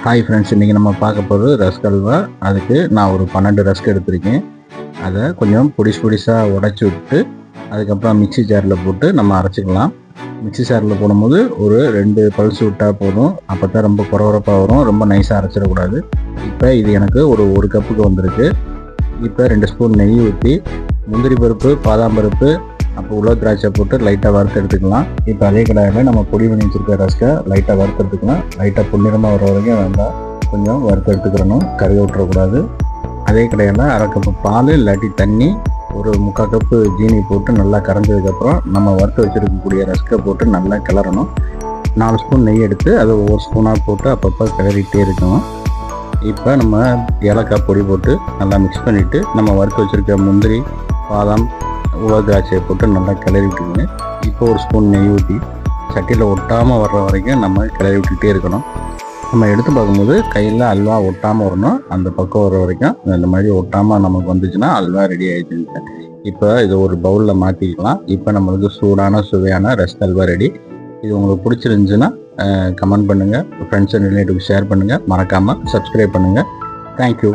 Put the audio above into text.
Hi friends, இன்றைக்கி நம்ம பார்க்க போகிறது ரஸ்க் அல்வா. அதுக்கு நான் ஒரு 12 ரஸ்க் எடுத்திருக்கேன். அதை கொஞ்சம் பொடிசாக உடச்சி விட்டு அதுக்கப்புறம் மிக்ஸி ஜாரில் போட்டு நம்ம அரைச்சிக்கலாம். மிக்ஸி ஜாரில் போடும்போது ஒரு 2 பல்ஸ் விட்டால் போதும். அப்போ தான் ரொம்ப குறகுறப்பாக வரும், ரொம்ப நைஸாக அரைச்சிடக்கூடாது. இப்போ இது எனக்கு ஒரு கப்புக்கு வந்திருக்கு. இப்போ 2 ஸ்பூன் நெய் ஊற்றி முந்திரி பருப்பு, பாதாம் பருப்பு, அப்போ உலர் திராட்சை போட்டு லைட்டாக வறுத்து எடுத்துக்கலாம். இப்போ அதே கடாயில் நம்ம பொடி பண்ணி வச்சுருக்க ரஸ்க்கை லைட்டாக வறுத்து எடுத்துக்கலாம். லைட்டாக பொன்னிறமாக வர வரைக்கும் வேண்டாம், கொஞ்சம் வறுத்து எடுத்துக்கிறணும், கருக விட்டுறக்கூடாது. அதே கடாயில் 1/2 கப்பு பால் இல்லாட்டி தண்ணி, ஒரு 3/4 கப்பு ஜீனி போட்டு நல்லா கரைஞ்சதுக்கப்புறம் நம்ம வறுத்து வச்சுருக்கக்கூடிய ரஸ்க்கை போட்டு நல்லா கிளறணும். 4 ஸ்பூன் நெய் எடுத்து அதை ஒவ்வொரு ஸ்பூனாக போட்டு அப்பப்போ கிளறிட்டே இருக்கணும். இப்போ நம்ம ஏலக்காய் பொடி போட்டு நல்லா மிக்ஸ் பண்ணிவிட்டு நம்ம வறுத்து வச்சுருக்க முந்திரி, பாதாம், உலர் திராட்சையை போட்டு நல்லா கிளறி விட்டுருங்க. இப்போ ஒரு ஸ்பூன் நெய் ஊற்றி சட்டியில் ஒட்டாமல் வர்ற வரைக்கும் நம்ம கிளறி விட்டுகிட்டே இருக்கணும். நம்ம எடுத்து பார்க்கும்போது கையில் அல்வா ஒட்டாமல் வரணும். அந்த பக்கம் வர வரைக்கும் இந்த மாதிரி ஒட்டாமல் நமக்கு வந்துச்சுன்னா அல்வா ரெடி ஆகிடுச்சுங்க. இப்போ இதை ஒரு பவுலில் மாற்றிக்கலாம். இப்போ நம்மளுக்கு சூடான சுவையான ரஸ்க் அல்வா ரெடி. இது உங்களுக்கு பிடிச்சிருந்துச்சுன்னா கமெண்ட் பண்ணுங்கள், ஃப்ரெண்ட்ஸ் அண்ட் ரிலேட்டிவ்ஸ் ஷேர் பண்ணுங்கள், மறக்காமல் சப்ஸ்கிரைப் பண்ணுங்கள். தேங்க்யூ.